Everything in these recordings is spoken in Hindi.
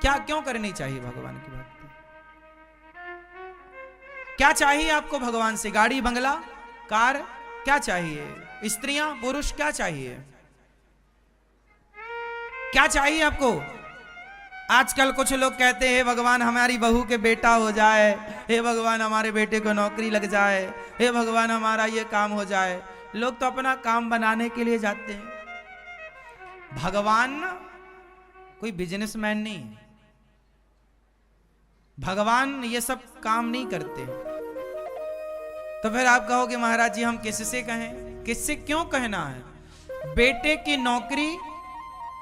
क्या क्यों करनी चाहिए भगवान की भक्ति? क्या चाहिए आपको भगवान से? गाड़ी, बंगला, कार? क्या चाहिए? स्त्रियां, पुरुष? क्या चाहिए? क्या चाहिए आपको? आजकल कुछ लोग कहते हैं भगवान हमारी बहू के बेटा हो जाए, हे भगवान हमारे बेटे को नौकरी लग जाए, हे भगवान हमारा ये काम हो जाए। लोग तो अपना काम बनाने के लिए जाते हैं। भगवान कोई बिजनेसमैन नहीं है। भगवान ये सब काम नहीं करते। तो फिर आप कहोगे महाराज जी हम किससे कहें? किससे क्यों कहना है? बेटे की नौकरी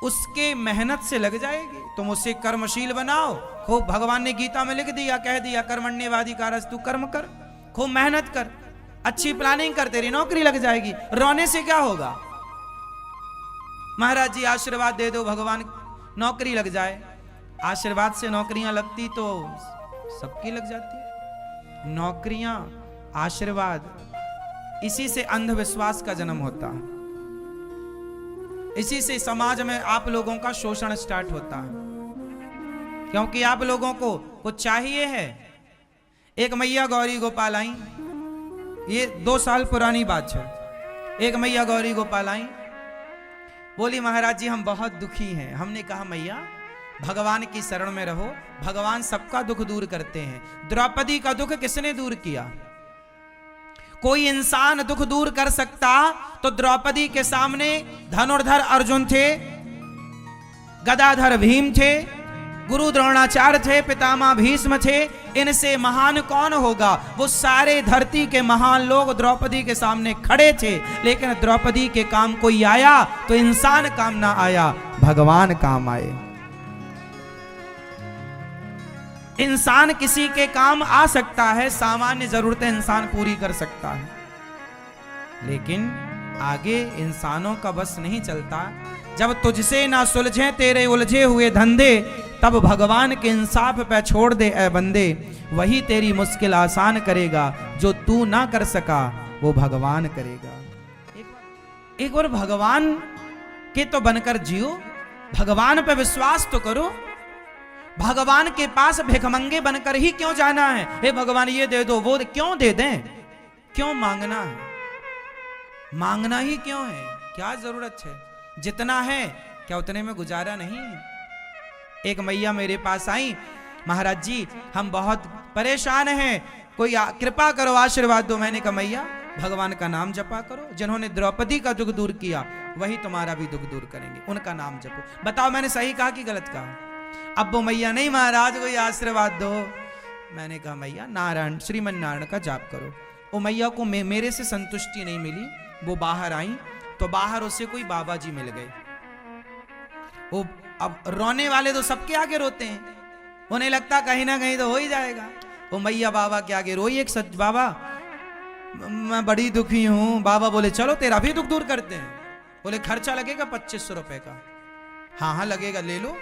उसके मेहनत से लग जाएगी, तुम उसे कर्मशील बनाओ खूब। भगवान ने गीता में लिख दिया, कह दिया कर्मण्येवाधिकारस्तु, कर्म कर, खूब मेहनत कर, अच्छी प्लानिंग कर, तेरी नौकरी लग जाएगी। रोने से क्या होगा? महाराज जी आशीर्वाद दे दो भगवान नौकरी लग जाए। आशीर्वाद से नौकरियां लगती तो सबकी लग जाती। नौकरियां, आशीर्वाद, इसी से अंधविश्वास का जन्म होता है। इसी से समाज में आप लोगों का शोषण स्टार्ट होता है, क्योंकि आप लोगों को कुछ चाहिए है। एक मैया गौरी गोपाल आई, ये 2 साल पुरानी बात है। एक मैया गौरी गोपाल आई, बोली महाराज जी हम बहुत दुखी हैं। हमने कहा मैया भगवान की शरण में रहो, भगवान सबका दुख दूर करते हैं। द्रौपदी का दुख किसने दूर किया? कोई इंसान दुख दूर कर सकता तो द्रौपदी के सामने धनुर्धर अर्जुन थे, गदाधर भीम थे, गुरु द्रोणाचार्य थे, पितामह भीष्म थे। इनसे महान कौन होगा? वो सारे धरती के महान लोग द्रौपदी के सामने खड़े थे, लेकिन द्रौपदी के काम कोई आया तो इंसान काम ना आया, भगवान काम आए। इंसान किसी के काम आ सकता है, सामान्य जरूरतें इंसान पूरी कर सकता है, लेकिन आगे इंसानों का बस नहीं चलता। जब तुझसे ना सुलझे तेरे उलझे हुए धंधे, तब भगवान के इंसाफ पे छोड़ दे ए बंदे। वही तेरी मुश्किल आसान करेगा, जो तू ना कर सका वो भगवान करेगा। एक बार भगवान के तो बनकर जियो, भगवान पे विश्वास तो करो। भगवान के पास भिखमंगे बनकर ही क्यों जाना है? हे भगवान ये दे दो, वो क्यों दे दें? क्यों मांगना है? मांगना ही क्यों है? क्या जरूरत है? जितना है क्या उतने में गुजारा नहीं है? एक मैया मेरे पास आई, महाराज जी हम बहुत परेशान हैं, कोई कृपा करो, आशीर्वाद दो। मैंने कहा मैया भगवान का नाम जपा करो, जिन्होंने द्रौपदी का दुख दूर किया वही तुम्हारा भी दुख दूर करेंगे, उनका नाम जपो। बताओ मैंने सही कहा कि गलत कहा? अब वो मैया नहीं महाराज कोई आशीर्वाद दो। मैंने कहा मैया नारायण, श्रीमन नारायण का जाप करो। वो मैया को मेरे से संतुष्टि नहीं मिली, वो बाहर आई तो बाहर उसे कोई बाबा जी मिल गए। वो अब रोने वाले तो सबके आगे रोते हैं, उन्हें लगता कहीं ना कहीं तो हो ही जाएगा। वो मैया बाबा के आगे रोई, एक सच बाबा मैं बड़ी दुखी हूं। बाबा बोले चलो तेरा भी दुख दूर करते हैं। बोले खर्चा लगेगा 2500 रुपए का। हाँ हाँ लगेगा, ले लो।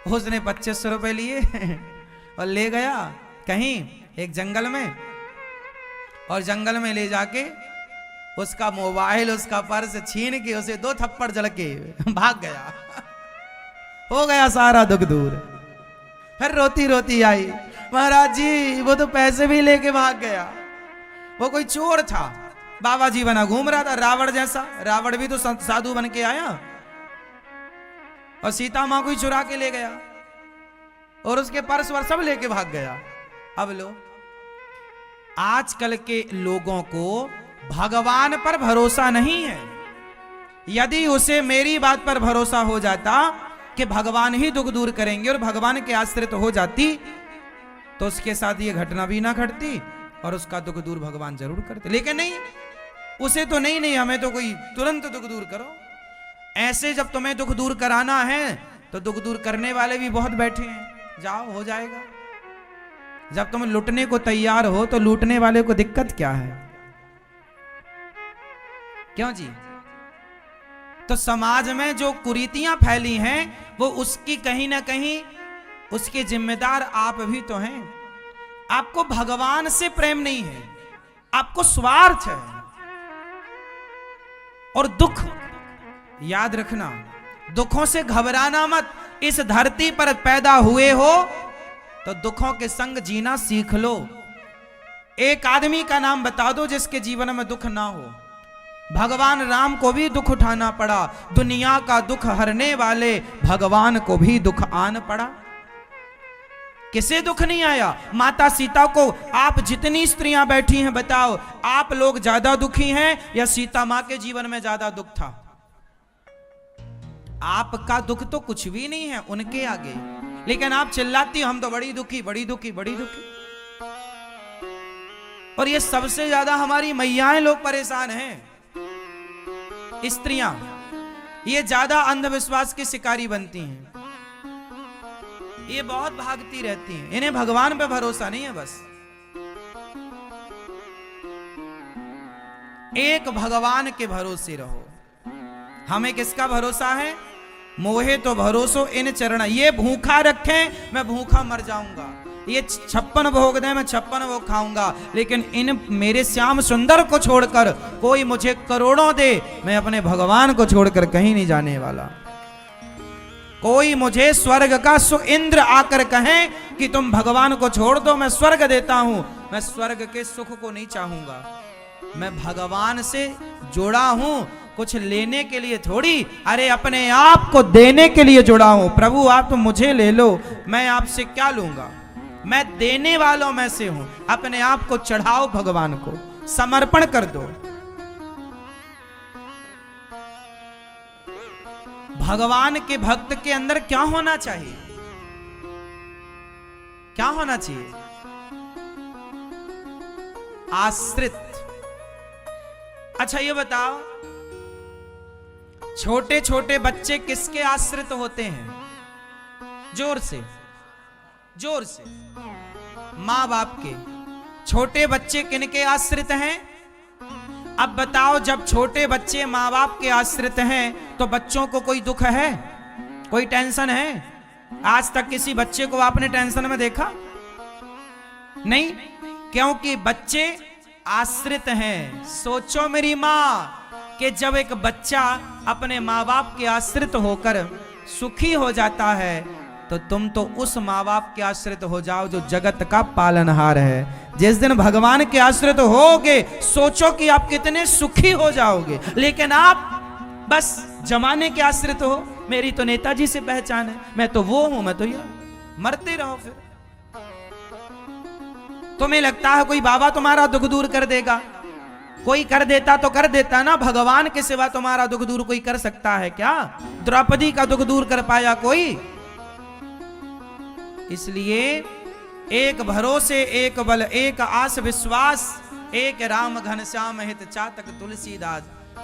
उसने 2500 रुपए लिए और ले गया कहीं एक जंगल में, और जंगल में ले जाके उसका मोबाइल, उसका पर्स छीन के उसे 2 थप्पड़ जड़ के भाग गया। हो गया सारा दुख दूर। फिर रोती रोती आई, महाराज जी वो तो पैसे भी लेके भाग गया, वो कोई चोर था, बाबा जी बना घूम रहा था रावण जैसा। रावण भी तो साधु बन के आया और सीता मां को ही चुरा के ले गया और उसके पर्स वर सब लेके भाग गया। अब लो, आजकल के लोगों को भगवान पर भरोसा नहीं है। यदि उसे मेरी बात पर भरोसा हो जाता कि भगवान ही दुख दूर करेंगे और भगवान के आश्रित हो जाती, तो उसके साथ ये घटना भी ना घटती और उसका दुख दूर भगवान जरूर करते। लेकिन नहीं, उसे तो नहीं हमें तो कोई तुरंत दुख दूर करो। ऐसे जब तुम्हें दुख दूर कराना है तो दुख दूर करने वाले भी बहुत बैठे हैं, जाओ हो जाएगा। जब तुम लुटने को तैयार हो तो लूटने वाले को दिक्कत क्या है? क्यों जी? तो समाज में जो कुरीतियां फैली हैं वो उसकी कहीं ना कहीं उसके जिम्मेदार आप भी तो हैं। आपको भगवान से प्रेम नहीं है, आपको स्वार्थ है। और दुख याद रखना, दुखों से घबराना मत। इस धरती पर पैदा हुए हो तो दुखों के संग जीना सीख लो। एक आदमी का नाम बता दो जिसके जीवन में दुख ना हो। भगवान राम को भी दुख उठाना पड़ा, दुनिया का दुख हरने वाले भगवान को भी दुख आन पड़ा। किसे दुख नहीं आया? माता सीता को। आप जितनी स्त्रियां बैठी हैं बताओ, आप लोग ज्यादा दुखी हैं या सीता मां के जीवन में ज्यादा दुख था? आपका दुख तो कुछ भी नहीं है उनके आगे, लेकिन आप चिल्लाती हम तो बड़ी दुखी, बड़ी दुखी, बड़ी दुखी। और ये सबसे ज्यादा हमारी मैयाएं लोग परेशान हैं, स्त्रियां। ये ज्यादा अंधविश्वास की शिकारी बनती हैं, ये बहुत भागती रहती हैं, इन्हें भगवान पे भरोसा नहीं है। बस एक भगवान के भरोसे रहो। हमें किसका भरोसा है? मोहे तो भरोसो इन चरण। ये भूखा रखें मैं भूखा मर जाऊंगा, ये 56 भोग दें मैं 56 भोग खाऊंगा, लेकिन इन मेरे श्याम सुंदर को छोड़कर कोई मुझे करोड़ों दे, मैं अपने भगवान को छोड़कर कहीं नहीं जाने वाला। कोई मुझे स्वर्ग का इंद्र आकर कहें कि तुम भगवान को छोड़ दो, मैं स्वर्ग देता हूं, मैं स्वर्ग के सुख को नहीं चाहूंगा। मैं भगवान से जुड़ा हूं, कुछ लेने के लिए थोड़ी, अरे अपने आप को देने के लिए जुड़ा हूं। प्रभु आप तो मुझे ले लो, मैं आपसे क्या लूंगा? मैं देने वालों में से हूं। अपने आप को चढ़ाओ, भगवान को समर्पण कर दो। भगवान के भक्त के अंदर क्या होना चाहिए? क्या होना चाहिए? आश्रित। अच्छा ये बताओ, छोटे छोटे बच्चे किसके आश्रित होते हैं? जोर से, जोर से। मां बाप के। छोटे बच्चे किनके आश्रित हैं? अब बताओ, जब छोटे बच्चे माँ बाप के आश्रित हैं तो बच्चों को कोई दुख है, कोई टेंशन है? आज तक किसी बच्चे को आपने टेंशन में देखा? नहीं, क्योंकि बच्चे आश्रित हैं। सोचो मेरी माँ कि जब एक बच्चा अपने माँ बाप के आश्रित होकर सुखी हो जाता है तो तुम तो उस माँ बाप के आश्रित हो जाओ जो जगत का पालनहार है। जिस दिन भगवान के आश्रित होगे सोचो कि आप कितने सुखी हो जाओगे। लेकिन आप बस जमाने के आश्रित हो, मेरी तो नेताजी से पहचान है, मैं तो वो हूं, मैं तो ये। मरते रहो फिर। तुम्हें लगता है कोई बाबा तुम्हारा दुख दूर कर देगा? कोई कर देता तो कर देता ना, भगवान के सिवा तुम्हारा दुख दूर कोई कर सकता है क्या? द्रौपदी का दुख दूर कर पाया कोई? इसलिए एक भरोसे, एक बल, एक आस विश्वास, एक राम घनश्याम हित चातक तुलसीदास।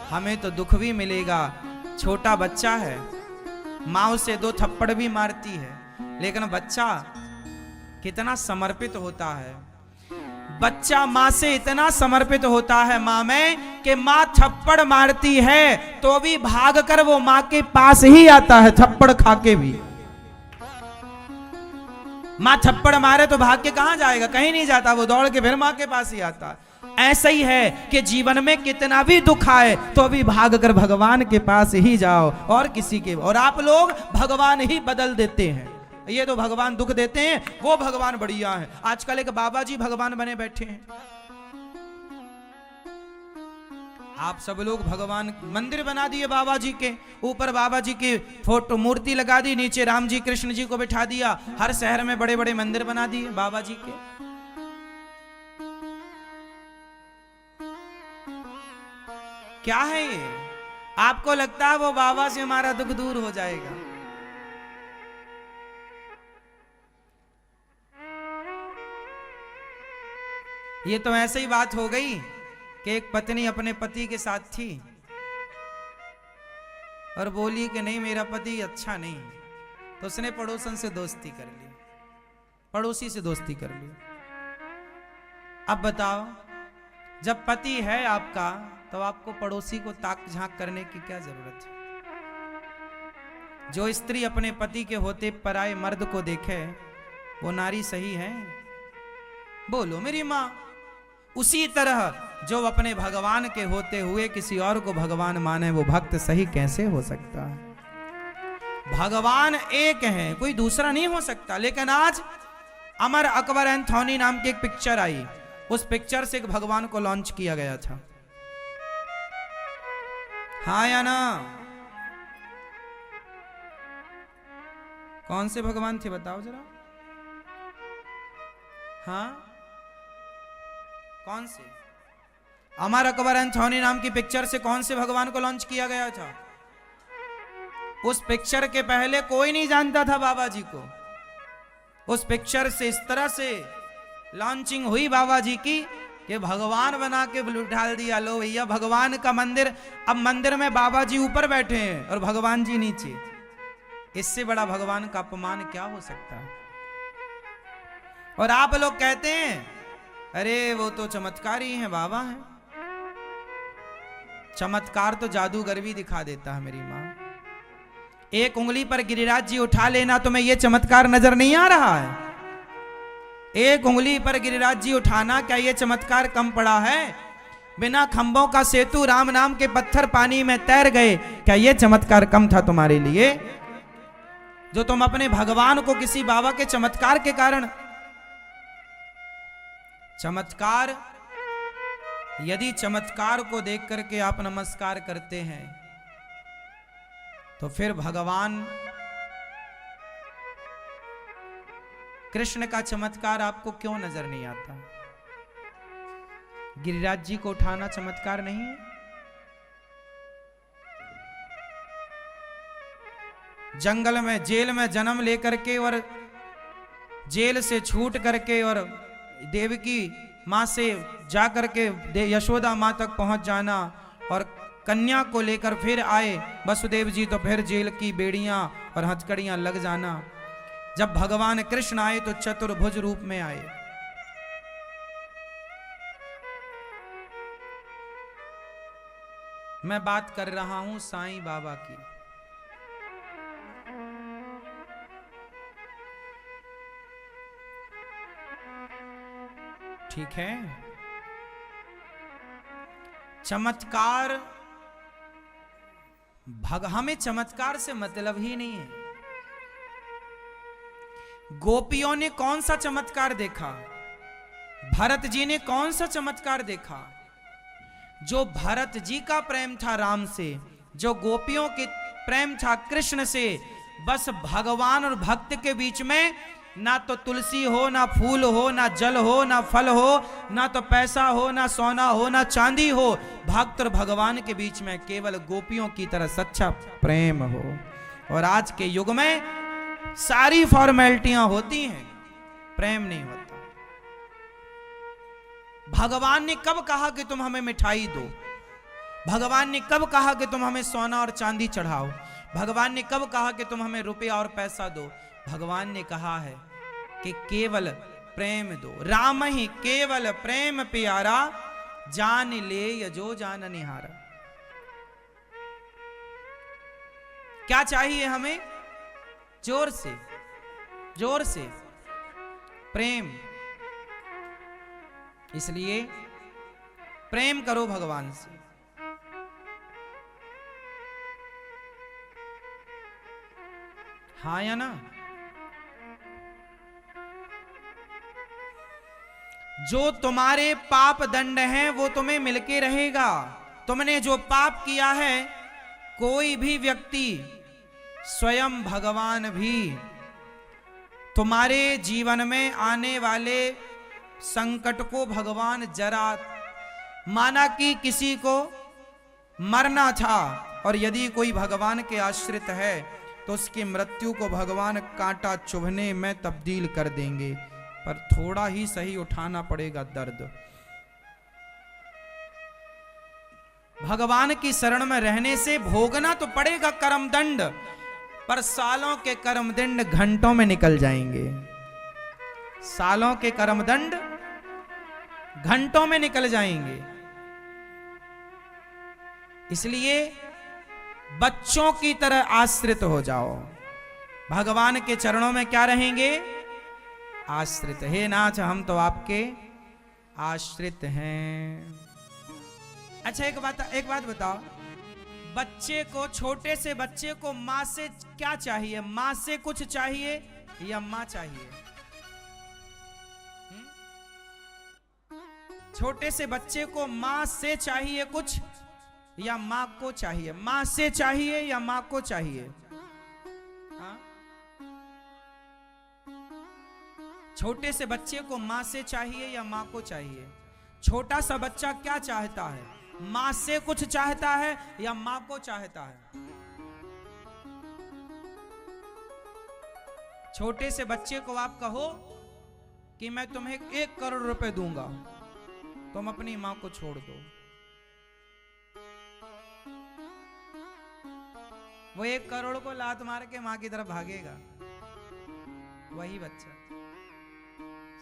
हमें तो दुख भी मिलेगा। छोटा बच्चा है, माँ उसे 2 थप्पड़ भी मारती है, लेकिन बच्चा कितना समर्पित होता है। बच्चा माँ से इतना समर्पित होता है माँ में कि माँ थप्पड़ मारती है तो भी भागकर वो माँ के पास ही आता है, थप्पड़ खा के भी। माँ थप्पड़ मारे तो भाग के कहां जाएगा? कहीं नहीं जाता, वो दौड़ के फिर माँ के पास ही आता। ऐसा ही है कि जीवन में कितना भी दुख आए तो भी भागकर भगवान के पास ही जाओ, और किसी के। और आप लोग भगवान ही बदल देते हैं। ये तो भगवान दुख देते हैं, वो भगवान बढ़िया है। आजकल एक बाबा जी भगवान बने बैठे हैं। आप सब लोग भगवान मंदिर बना दिए बाबा जी के, ऊपर बाबा जी की फोटो मूर्ति लगा दी, नीचे राम जी कृष्ण जी को बिठा दिया। हर शहर में बड़े बड़े मंदिर बना दिए बाबा जी के। क्या है ये? आपको लगता है वो बाबा से हमारा दुख दूर हो जाएगा? ये तो ऐसे ही बात हो गई कि एक पत्नी अपने पति के साथ थी और बोली कि नहीं मेरा पति अच्छा नहीं, तो उसने पड़ोसन से दोस्ती कर ली, पड़ोसी से दोस्ती कर ली। अब बताओ, जब पति है आपका तो आपको पड़ोसी को ताक झांक करने की क्या जरूरत है? जो स्त्री अपने पति के होते पराये मर्द को देखे वो नारी सही है? बोलो मेरी माँ। उसी तरह जो अपने भगवान के होते हुए किसी और को भगवान माने वो भक्त सही कैसे हो सकता है? भगवान एक है, कोई दूसरा नहीं हो सकता। लेकिन आज अमर अकबर एंथोनी नाम की एक पिक्चर आई, उस पिक्चर से एक भगवान को लॉन्च किया गया था। हाँ या ना? कौन से भगवान थे बताओ जरा? हाँ, कौन से? अमर अकबर एंथोनी नाम की पिक्चर से कौन से भगवान को लॉन्च किया गया था? उस पिक्चर के पहले कोई नहीं जानता था बाबा जी को। उस पिक्चर से इस तरह से लॉन्चिंग हुई बाबा जी की कि भगवान बना के ढाल दिया। लो भैया, भगवान का मंदिर, अब मंदिर में बाबा जी ऊपर बैठे हैं और भगवान जी नीचे। इससे बड़ा भगवान का अपमान क्या हो सकता है? और आप लोग कहते हैं अरे वो तो चमत्कारी हैं, बाबा हैं। चमत्कार तो जादूगर भी दिखा देता है मेरी मां। एक उंगली पर गिरिराज जी उठा लेना, तुम्हें यह चमत्कार नजर नहीं आ रहा है? एक उंगली पर गिरिराज जी उठाना, क्या यह चमत्कार कम पड़ा है? बिना खंभों का सेतु, राम नाम के पत्थर पानी में तैर गए, क्या यह चमत्कार कम था तुम्हारे लिए? जो तुम अपने भगवान को किसी बाबा के चमत्कार के कारण, चमत्कार, यदि चमत्कार को देख करके आप नमस्कार करते हैं तो फिर भगवान कृष्ण का चमत्कार आपको क्यों नजर नहीं आता? गिरिराज जी को उठाना चमत्कार नहीं है? जंगल में, जेल में जन्म लेकर के और जेल से छूट करके और देवकी मां से जाकर के यशोदा मां तक पहुंच जाना और कन्या को लेकर फिर आए वसुदेव जी, तो फिर जेल की बेड़ियां और हथकड़ियां लग जाना। जब भगवान कृष्ण आए तो चतुर्भुज रूप में आए। मैं बात कर रहा हूं साईं बाबा की। ठीक है, चमत्कार, हमें चमत्कार से मतलब ही नहीं है। गोपियों ने कौन सा चमत्कार देखा? भरत जी ने कौन सा चमत्कार देखा? जो भरत जी का प्रेम था राम से, जो गोपियों के प्रेम था कृष्ण से, बस भगवान और भक्त के बीच में ना तो तुलसी हो, ना फूल हो, ना जल हो, ना फल हो, ना तो पैसा हो, ना सोना हो, ना चांदी हो। भक्त और भगवान के बीच में केवल गोपियों की तरह सच्चा प्रेम हो। और आज के युग में सारी फॉर्मेलिटियां होती हैं, प्रेम नहीं होता। भगवान ने कब कहा कि तुम हमें मिठाई दो? भगवान ने कब कहा कि तुम हमें सोना और चांदी चढ़ाओ? भगवान ने कब कहा कि तुम हमें रुपया और पैसा दो? भगवान ने कहा है कि केवल प्रेम दो। राम ही केवल प्रेम प्यारा, जान ले यजो जान निहारा। क्या चाहिए हमें? जोर से, जोर से प्रेम। इसलिए प्रेम करो भगवान से। हाँ या ना? जो तुम्हारे पाप दंड हैं वो तुम्हें मिलके रहेगा। तुमने जो पाप किया है, कोई भी व्यक्ति, स्वयं भगवान भी तुम्हारे जीवन में आने वाले संकट को भगवान जरा, माना कि किसी को मरना था और यदि कोई भगवान के आश्रित है तो उसकी मृत्यु को भगवान कांटा चुभने में तब्दील कर देंगे, पर थोड़ा ही सही उठाना पड़ेगा दर्द। भगवान की शरण में रहने से भोगना तो पड़ेगा कर्म दंड, पर सालों के कर्म दंड घंटों में निकल जाएंगे। सालों के कर्म दंड घंटों में निकल जाएंगे। इसलिए बच्चों की तरह आश्रित हो जाओ। भगवान के चरणों में क्या रहेंगे? आश्रित। हे नाथ, हम तो आपके आश्रित हैं। अच्छा, एक बात बताओ, बच्चे को, छोटे से बच्चे को माँ से क्या चाहिए? माँ से कुछ चाहिए या माँ चाहिए? छोटे से बच्चे को माँ से चाहिए कुछ या माँ को चाहिए? माँ से चाहिए या माँ को चाहिए? हाँ? छोटे से बच्चे को माँ से चाहिए या माँ को चाहिए? छोटा सा बच्चा क्या चाहता है? माँ से कुछ चाहता है या माँ को चाहता है? छोटे से बच्चे को आप कहो कि मैं तुम्हें 1 करोड़ रुपए दूंगा, तुम अपनी माँ को छोड़ दो, वो 1 करोड़ को लात मार के माँ की तरफ भागेगा। वही बच्चा,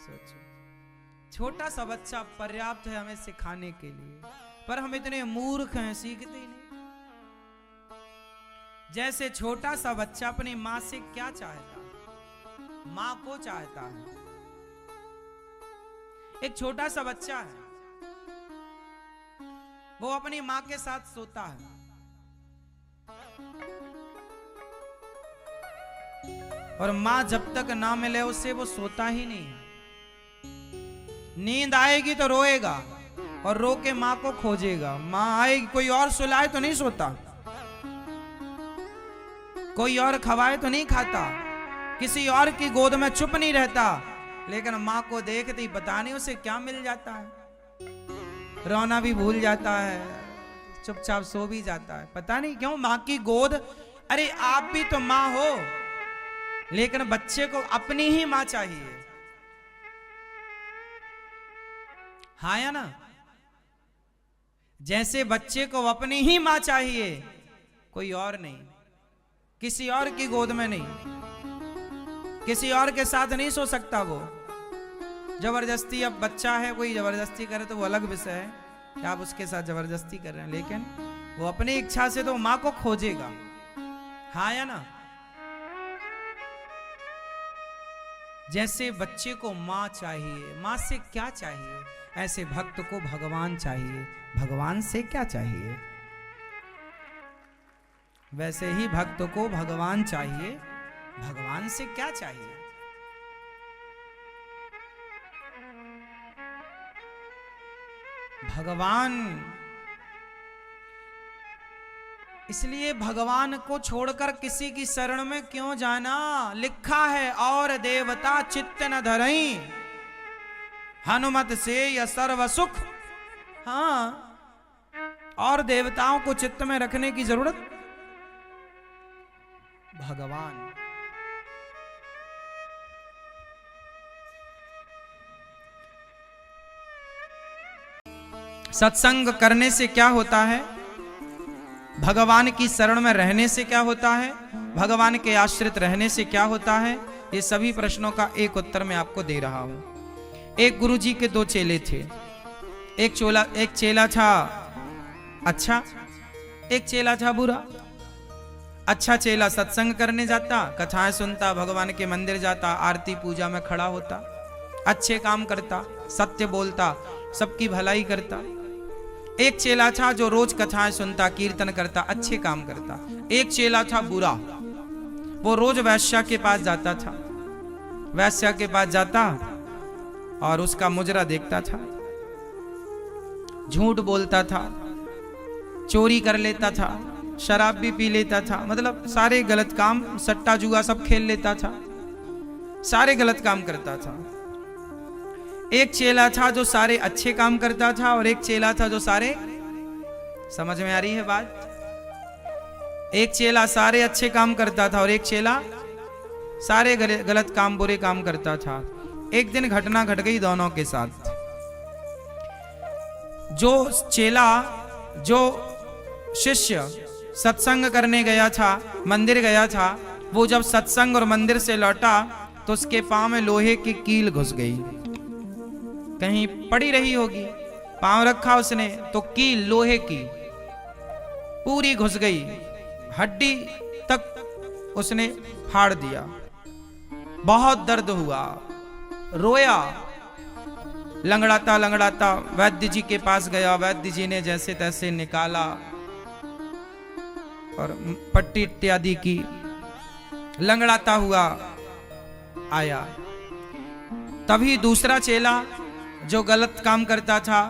सोचो, छोटा सा बच्चा पर्याप्त है हमें सिखाने के लिए, पर हम इतने मूर्ख हैं, सीखते ही नहीं। जैसे छोटा सा बच्चा अपनी माँ से क्या चाहता है? माँ को चाहता है। एक छोटा सा बच्चा है, वो अपनी माँ के साथ सोता है, और माँ जब तक ना मिले उससे वो सोता ही नहीं है। नींद आएगी तो रोएगा और रो के माँ को खोजेगा। माँ आएगी, कोई और सुलाए तो नहीं सोता, कोई और खवाए तो नहीं खाता, किसी और की गोद में चुप नहीं रहता, लेकिन माँ को देखते ही पता नहीं उसे क्या मिल जाता है, रोना भी भूल जाता है, चुपचाप सो भी जाता है। पता नहीं क्यों, माँ की गोद। अरे आप भी तो माँ हो, लेकिन बच्चे को अपनी ही माँ चाहिए, हाँ या ना? जैसे बच्चे को अपनी ही माँ चाहिए, कोई और नहीं, किसी और की गोद में नहीं, किसी और के साथ नहीं सो सकता वो। जबरदस्ती, अब बच्चा है, कोई जबरदस्ती करे तो वो अलग विषय है कि आप उसके साथ जबरदस्ती कर रहे हैं, लेकिन वो अपनी इच्छा से तो माँ को खोजेगा, हाँ या ना? जैसे बच्चे को माँ चाहिए, माँ से क्या चाहिए, ऐसे भक्त को भगवान चाहिए। भगवान से क्या चाहिए? वैसे ही भक्त को भगवान चाहिए। भगवान से क्या चाहिए? भगवान, इसलिए भगवान को छोड़कर किसी की शरण में क्यों जाना? लिखा है, और देवता चित्त न धरई, हनुमत से या सर्व सुख। हाँ, और देवताओं को चित्त में रखने की जरूरत? भगवान। सत्संग करने से क्या होता है? भगवान की शरण में रहने से क्या होता है? भगवान के आश्रित रहने से क्या होता है? ये सभी प्रश्नों का एक उत्तर मैं आपको दे रहा हूं। एक गुरुजी के 2 चेले थे। एक चेला था अच्छा, एक चेला था बुरा। अच्छा चेला सत्संग करने जाता, कथाएं सुनता, भगवान के मंदिर जाता, आरती पूजा में खड़ा होता, अच्छे काम करता, सत्य बोलता, सबकी भलाई करता। एक चेला था जो रोज कथाएं सुनता, कीर्तन करता, अच्छे काम करता। एक चेला था बुरा, वो रोज वैश्या के पास जाता था, वैश्या के पास जाता और उसका मुजरा देखता था, झूठ बोलता था, चोरी कर लेता था, शराब भी पी लेता था, मतलब सारे गलत काम, सट्टा जुआ सब खेल लेता था, सारे गलत काम करता था। एक चेला था जो सारे अच्छे काम करता था, और एक चेला था जो सारे, समझ में आ रही है बात? एक चेला सारे अच्छे काम करता था और एक चेला सारे गलत काम, बुरे काम करता था। एक दिन घटना घट गई दोनों के साथ। जो चेला, जो शिष्य सत्संग करने गया था, मंदिर गया था, वो जब सत्संग और मंदिर से लौटा तो उसके पांव में लोहे की कील घुस गई। कहीं पड़ी रही होगी, पांव रखा उसने तो कील लोहे की पूरी घुस गई, हड्डी तक उसने फाड़ दिया। बहुत दर्द हुआ, रोया, लंगड़ाता लंगड़ाता वैद्य जी के पास गया। वैद्य जी ने जैसे तैसे निकाला, और पट्टी इत्यादि की, लंगड़ाता हुआ आया। तभी दूसरा चेला जो गलत काम करता था,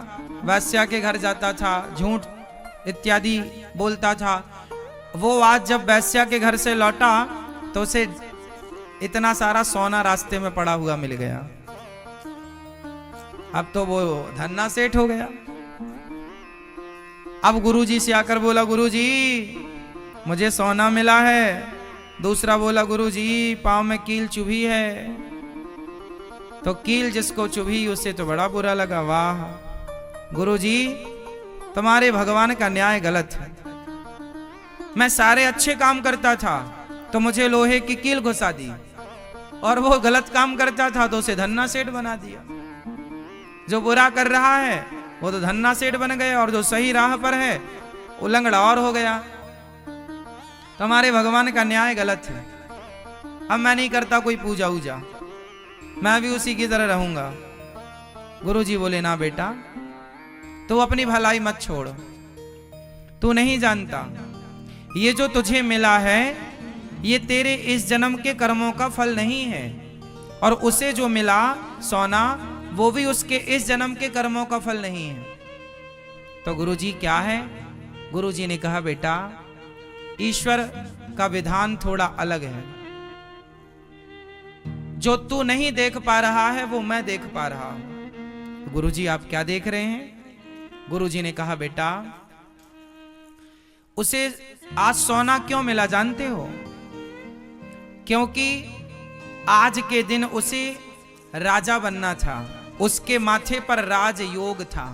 वैश्या के घर जाता था, झूठ इत्यादि बोलता था, वो आज जब वैश्या के घर से लौटा तो उसे इतना सारा सोना रास्ते में पड़ा हुआ मिल गया। अब तो वो धन्ना सेठ हो गया। अब गुरुजी से आकर बोला, गुरुजी मुझे सोना मिला है। दूसरा बोला, गुरुजी पांव में कील चुभी है। तो कील जिसको चुभी उसे तो बड़ा बुरा लगा। वाह गुरुजी, तुम्हारे भगवान का न्याय गलत है। मैं सारे अच्छे काम करता था तो मुझे लोहे की कील घुसा दी, और वो गलत काम करता था तो उसे धन्ना सेठ बना दिया। जो बुरा कर रहा है वो तो धन्ना सेठ बन गया, और जो सही राह पर है वो लंगड़ा और हो गया। तुम्हारे भगवान का न्याय गलत है। अब मैं नहीं करता कोई पूजा वूजा, मैं भी उसी की तरह रहूंगा। गुरुजी बोले, ना बेटा, तू अपनी भलाई मत छोड़। तू नहीं जानता, ये जो तुझे मिला है ये तेरे इस जन्म के कर्मों का फल नहीं है, और उसे जो मिला सोना वो भी उसके इस जन्म के कर्मों का फल नहीं है। तो गुरुजी क्या है? गुरुजी ने कहा, बेटा ईश्वर का विधान थोड़ा अलग है। जो तू नहीं देख पा रहा है वो मैं देख पा रहा हूं। गुरुजी आप क्या देख रहे हैं? गुरुजी ने कहा, बेटा उसे आज सोना क्यों मिला जानते हो? क्योंकि आज के दिन उसे राजा बनना था। उसके माथे पर राज योग था।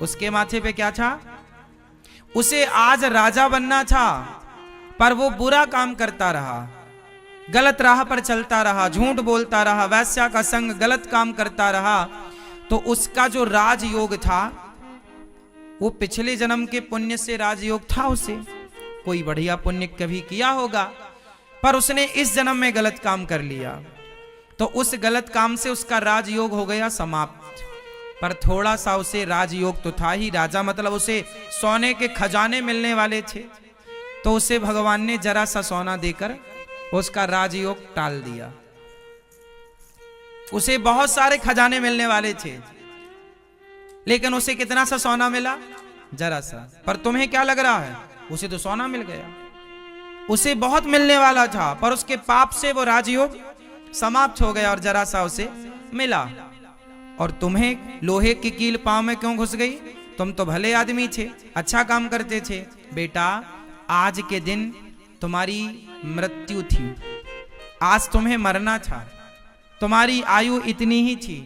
उसके माथे पे क्या था? उसे आज राजा बनना था, पर वो बुरा काम करता रहा, गलत राह पर चलता रहा, झूठ बोलता रहा, वैश्या का संग, गलत काम करता रहा। तो उसका जो राजयोग था वो पिछले जन्म के पुण्य से राजयोग था। उसे कोई बढ़िया पुण्य कभी किया होगा, पर उसने इस जन्म में गलत काम कर लिया, तो उस गलत काम से उसका राजयोग हो गया समाप्त। पर थोड़ा सा उसे राजयोग तो था ही। राजा मतलब उसे सोने के खजाने मिलने वाले थे, तो उसे भगवान ने जरा सा सोना देकर उसका राजयोग टाल दिया। उसे बहुत सारे खजाने मिलने वाले थे, लेकिन उसे कितना सा सोना मिला? जरा सा। पर तुम्हें क्या लग रहा है? उसे तो सोना मिल गया। उसे बहुत मिलने वाला था, पर उसके पाप से वो राजयोग समाप्त हो गया और जरा सा उसे मिला। और तुम्हें लोहे की कील पांव में क्यों घुस गई? तुम तो भले आदमी थे, अच्छा काम करते थे। बेटा आज के दिन तुम्हारी मृत्यु थी, आज तुम्हें मरना था, तुम्हारी आयु इतनी ही थी।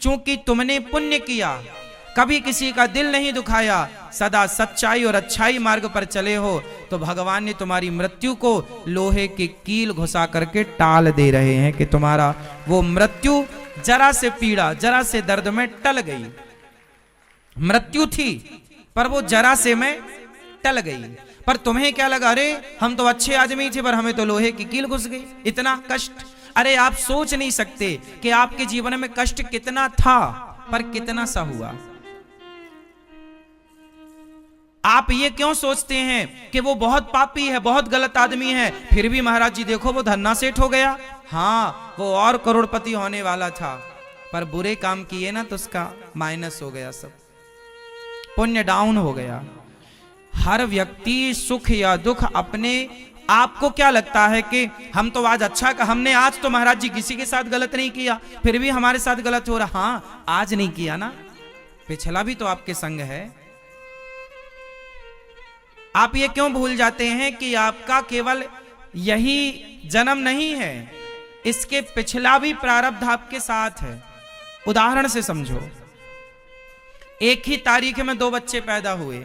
चूंकि तुमने पुण्य किया, कभी किसी का दिल नहीं दुखाया, सदा सच्चाई और अच्छाई मार्ग पर चले हो, तो भगवान ने तुम्हारी मृत्यु को लोहे की कील घुसा करके टाल दे रहे हैं कि तुम्हारा वो मृत्यु जरा से पीड़ा, जरा से दर्द में टल गई। मृत्यु थी पर वो जरा से में टल गई। पर तुम्हें क्या लगा? अरे हम तो अच्छे आदमी थे, पर हमें तो लोहे की कील घुस गई। इतना कष्ट, अरे आप सोच नहीं सकते कि आपके जीवन में कष्ट कितना था, पर कितना सा हुआ। आप ये क्यों सोचते हैं कि वो बहुत पापी है, बहुत गलत आदमी है, फिर भी महाराज जी देखो वो धन्ना सेठ हो गया। हाँ, वो और करोड़पति होने वाला था, पर बुरे काम किए ना तो उसका माइनस हो गया, सब पुण्य डाउन हो गया। हर व्यक्ति सुख या दुख अपने आपको क्या लगता है कि हम तो आज अच्छा का, हमने आज तो महाराज जी किसी के साथ गलत नहीं किया, फिर भी हमारे साथ गलत हो रहा। हाँ, आज नहीं किया ना, पिछला भी तो आपके संग है। आप ये क्यों भूल जाते हैं कि आपका केवल यही जन्म नहीं है, इसके पिछला भी प्रारब्ध आपके साथ है। उदाहरण से समझो, एक ही तारीख में 2 बच्चे पैदा हुए।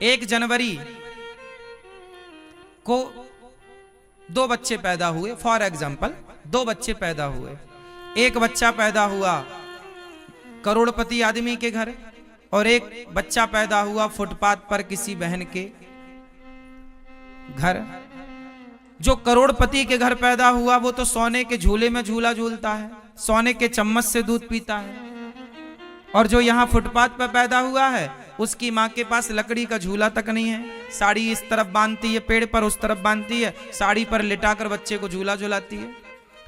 1 जनवरी को 2 बच्चे पैदा हुए, फॉर एग्जाम्पल 2 बच्चे पैदा हुए। एक बच्चा पैदा हुआ करोड़पति आदमी के घर, और एक बच्चा पैदा हुआ फुटपाथ पर किसी बहन के घर। जो करोड़पति के घर पैदा हुआ वो तो सोने के झूले में झूला झूलता है, सोने के चम्मच से दूध पीता है, और जो यहां फुटपाथ पर पैदा हुआ है उसकी माँ के पास लकड़ी का झूला तक नहीं है, साड़ी इस तरफ बांधती है, पेड़ पर उस तरफ बांधती है, साड़ी पर लिटाकर बच्चे को झूला झुलाती है,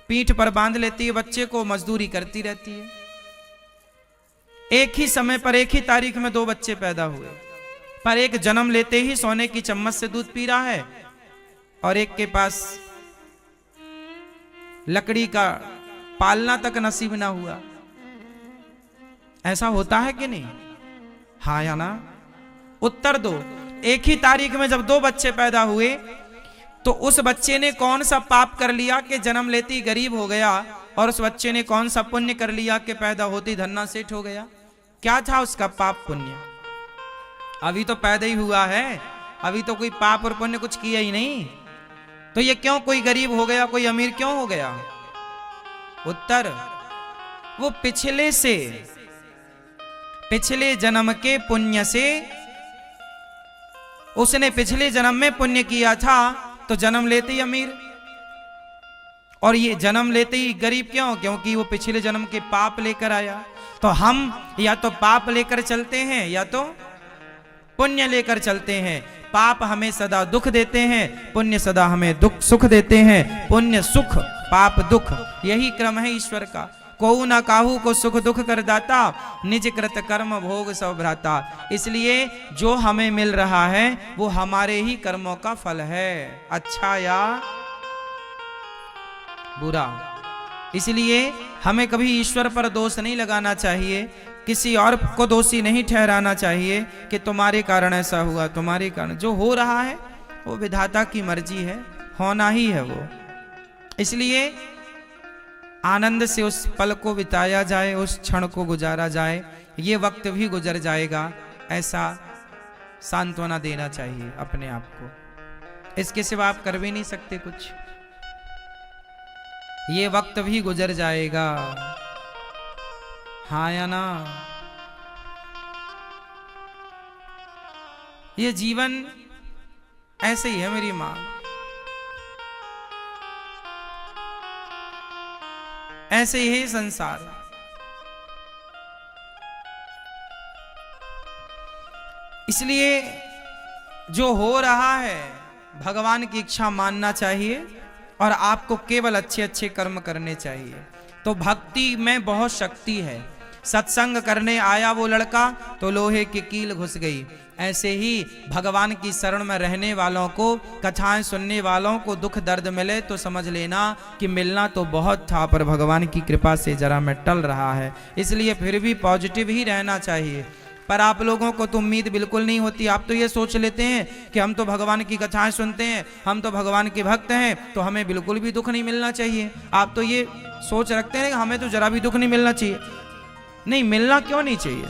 पीठ पर बांध लेती है बच्चे को, मजदूरी करती रहती है। एक ही समय पर एक ही तारीख में 2 बच्चे पैदा हुए, पर एक जन्म लेते ही सोने की चम्मच से दूध पी रहा है और एक के पास लकड़ी का पालना तक नसीब ना हुआ। ऐसा होता है कि नहीं? हाँ या ना? उत्तर दो। एक ही तारीख में जब 2 बच्चे पैदा हुए तो उस बच्चे ने कौन सा पाप कर लिया कि जन्म लेते ही गरीब हो गया, और उस बच्चे ने कौन सा पुण्य कर लिया कि पैदा होते ही धन्ना सेठ हो गया? क्या था उसका पाप पुण्य? अभी तो पैदा ही हुआ है, अभी तो कोई पाप और पुण्य कुछ किया ही नहीं, तो ये क्यों कोई गरीब हो गया, कोई अमीर क्यों हो गया? उत्तर, वो पिछले जन्म के पुण्य से, उसने पिछले जन्म में पुण्य किया था तो जन्म लेते ही अमीर, और ये जन्म लेते ही गरीब क्यों? क्योंकि वो पिछले जन्म के पाप लेकर आया। तो हम या तो पाप लेकर चलते हैं या तो पुण्य लेकर चलते हैं। पाप हमें सदा दुख देते हैं, पुण्य सदा हमें सुख देते हैं। पुण्य सुख, पाप दुख, यही क्रम है ईश्वर का। को न काहू को सुख दुख कर दाता, निज कृत कर्म भोग सब भ्राता। इसलिए जो हमें मिल रहा है वो हमारे ही कर्मों का फल है, अच्छा या बुरा। इसलिए हमें कभी ईश्वर पर दोष नहीं लगाना चाहिए, किसी और को दोषी नहीं ठहराना चाहिए कि तुम्हारे कारण ऐसा हुआ, तुम्हारे कारण। जो हो रहा है वो विधाता की मर्जी है, होना ही है वो। इसलिए आनंद से उस पल को बिताया जाए, उस क्षण को गुजारा जाए। ये वक्त भी गुजर जाएगा, ऐसा सांत्वना देना चाहिए अपने आप को। इसके सिवा आप कर भी नहीं सकते कुछ। ये वक्त भी गुजर जाएगा, हाँ या ना? ये जीवन ऐसे ही है मेरी मां, ऐसे ही है संसार। इसलिए जो हो रहा है भगवान की इच्छा मानना चाहिए और आपको केवल अच्छे अच्छे कर्म करने चाहिए। तो भक्ति में बहुत शक्ति है। सत्संग करने आया वो लड़का तो लोहे की कील घुस गई। ऐसे ही भगवान की शरण में रहने वालों को, कथाएं सुनने वालों को दुख दर्द मिले तो समझ लेना कि मिलना तो बहुत था, पर भगवान की कृपा से जरा मैं टल रहा है। इसलिए फिर भी पॉजिटिव ही रहना चाहिए। पर आप लोगों को तो उम्मीद बिल्कुल नहीं होती। आप तो ये सोच लेते हैं कि हम तो भगवान की कथाएं सुनते हैं, हम तो भगवान के भक्त हैं, तो हमें बिल्कुल भी दुख नहीं मिलना चाहिए। आप तो ये सोच रखते हैं कि हमें तो जरा भी दुख नहीं मिलना चाहिए। नहीं, मिलना क्यों नहीं चाहिए?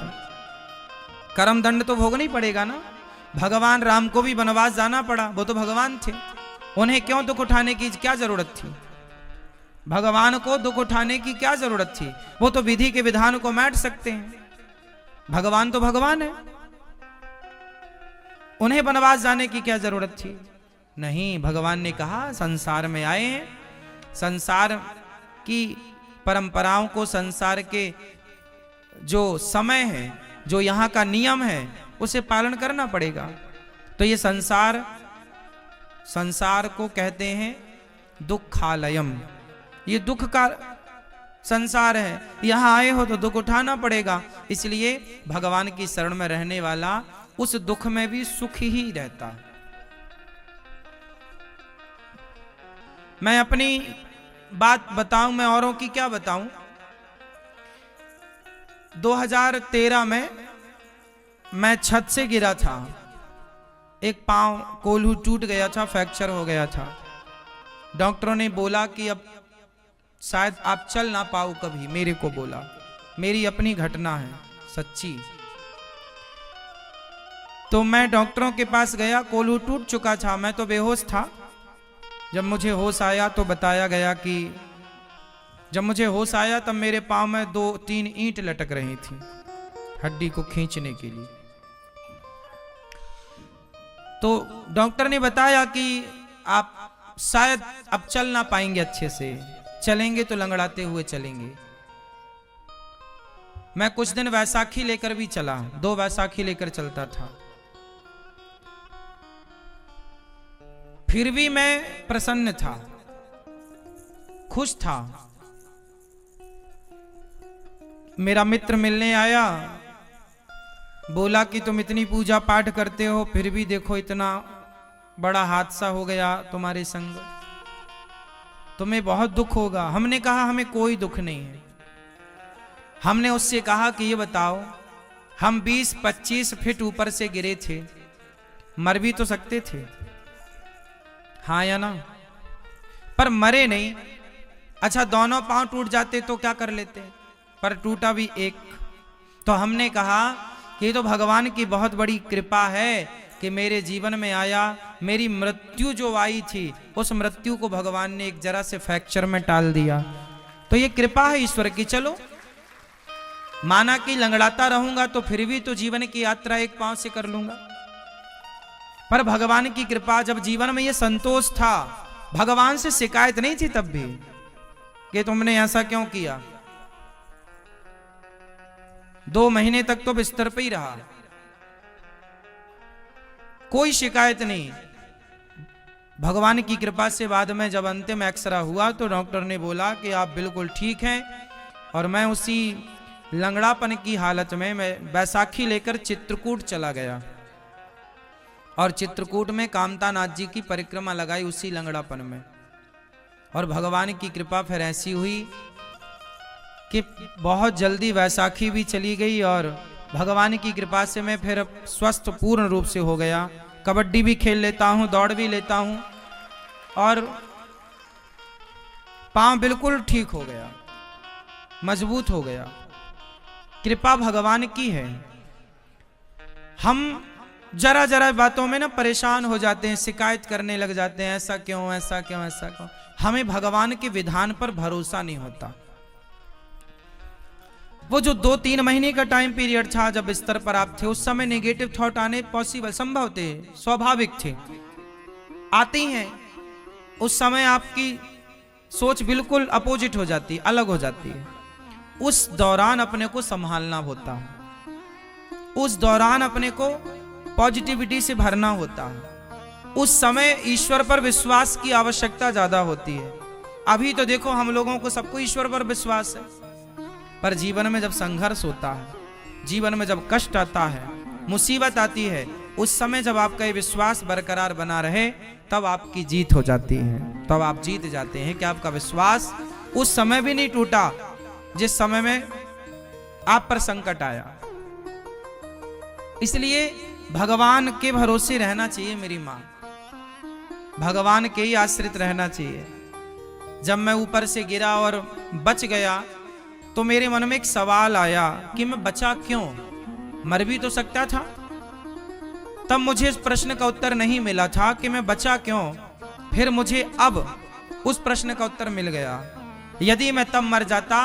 कर्म दंड तो भोगना ही पड़ेगा ना। भगवान राम को भी वनवास जाना पड़ा, वो तो भगवान थे, उन्हें क्यों दुख उठाने की क्या जरूरत थी? भगवान को दुख उठाने की क्या जरूरत थी? वो तो विधि के विधान को मैट सकते हैं। भगवान तो भगवान है, उन्हें वनवास जाने की क्या जरूरत थी? नहीं, भगवान ने कहा संसार में आए हैं, संसार की परंपराओं को, संसार के जो समय है, जो यहाँ का नियम है, उसे पालन करना पड़ेगा। तो ये संसार को कहते हैं दुखालयम। ये दुख का संसार है, यहाँ आए हो तो दुख उठाना पड़ेगा। इसलिए भगवान की शरण में रहने वाला उस दुख में भी सुख ही रहता है। मैं अपनी बात बताऊं, मैं औरों की क्या बताऊं। 2013 में मैं छत से गिरा था, एक पांव कोल्हू टूट गया था, फ्रैक्चर हो गया था। डॉक्टरों ने बोला कि अब शायद आप चल ना पाओ कभी। मेरे को बोला, मेरी अपनी घटना है सच्ची। तो मैं डॉक्टरों के पास गया, कोल्हू टूट चुका था, मैं तो बेहोश था। जब मुझे होश आया तो बताया गया कि जब मुझे होश आया तब मेरे पांव में 2-3 ईंट लटक रही थी हड्डी को खींचने के लिए। तो डॉक्टर ने बताया कि आप शायद अब चल ना पाएंगे अच्छे से, चलेंगे तो लंगड़ाते हुए चलेंगे। मैं कुछ दिन वैसाखी लेकर भी चला, 2 वैसाखी लेकर चलता था, फिर भी मैं प्रसन्न था, खुश था। मेरा मित्र मिलने आया, बोला कि तुम इतनी पूजा पाठ करते हो, फिर भी देखो इतना बड़ा हादसा हो गया तुम्हारे संग, तुम्हें बहुत दुख होगा। हमने कहा हमें कोई दुख नहीं है। हमने उससे कहा कि ये बताओ, हम 20-25 फीट ऊपर से गिरे थे, मर भी तो सकते थे, हाँ या ना? पर मरे नहीं। अच्छा, दोनों पांव टूट जाते तो क्या कर लेते, पर टूटा भी एक। तो हमने कहा कि ये तो भगवान की बहुत बड़ी कृपा है कि मेरे जीवन में आया, मेरी मृत्यु जो आई थी उस मृत्यु को भगवान ने एक जरा से फ्रैक्चर में टाल दिया। तो ये कृपा है ईश्वर की। चलो, माना कि लंगड़ाता रहूंगा तो फिर भी तो जीवन की यात्रा एक पांव से कर लूंगा, पर भगवान की कृपा, जब जीवन में ये संतोष था, भगवान से शिकायत नहीं थी तब भी कि तुमने ऐसा क्यों किया। 2 महीने तक तो बिस्तर पे ही रहा, कोई शिकायत नहीं। भगवान की कृपा से बाद में जब अंतिम एक्सरा हुआ तो डॉक्टर ने बोला कि आप बिल्कुल ठीक हैं। और मैं उसी लंगड़ापन की हालत में मैं बैसाखी लेकर चित्रकूट चला गया और चित्रकूट में कामता नाथ जी की परिक्रमा लगाई उसी लंगड़ापन में। और भगवान की कृपा फिर ऐसी हुई कि बहुत जल्दी वैसाखी भी चली गई और भगवान की कृपा से मैं फिर स्वस्थ पूर्ण रूप से हो गया। कबड्डी भी खेल लेता हूँ, दौड़ भी लेता हूँ और पांव बिल्कुल ठीक हो गया, मजबूत हो गया। कृपा भगवान की है। हम जरा जरा बातों में ना परेशान हो जाते हैं, शिकायत करने लग जाते हैं, ऐसा क्यों, ऐसा क्यों, ऐसा क्यों। हमें भगवान के विधान पर भरोसा नहीं होता। वो जो 2-3 महीने का टाइम पीरियड था जब बिस्तर पर आप थे, उस समय नेगेटिव थॉट आने पॉसिबल, संभव थे, स्वाभाविक थे, आती हैं। उस समय आपकी सोच बिल्कुल अपोजिट हो जाती है, अलग हो जाती है। उस दौरान अपने को संभालना होता है, उस दौरान अपने को पॉजिटिविटी से भरना होता है। उस समय ईश्वर पर विश्वास की आवश्यकता ज्यादा होती है। अभी तो देखो हम लोगों को सबको ईश्वर पर विश्वास है, पर जीवन में जब संघर्ष होता है, जीवन में जब कष्ट आता है, मुसीबत आती है, उस समय जब आपका ये विश्वास बरकरार बना रहे तब आपकी जीत हो जाती है, तब आप जीत जाते हैं कि आपका विश्वास उस समय भी नहीं टूटा जिस समय में आप पर संकट आया। इसलिए भगवान के भरोसे रहना चाहिए मेरी माँ, भगवान के ही आश्रित रहना चाहिए। जब मैं ऊपर से गिरा और बच गया तो मेरे मन में एक सवाल आया कि मैं बचा क्यों, मर भी तो सकता था। तब मुझे इस प्रश्न का उत्तर नहीं मिला था कि मैं बचा क्यों। फिर मुझे अब उस प्रश्न का उत्तर मिल गया। यदि मैं तब मर जाता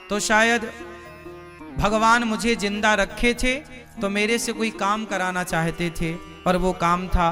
तो शायद भगवान मुझे जिंदा रखे थे तो मेरे से कोई काम कराना चाहते थे, और वो काम था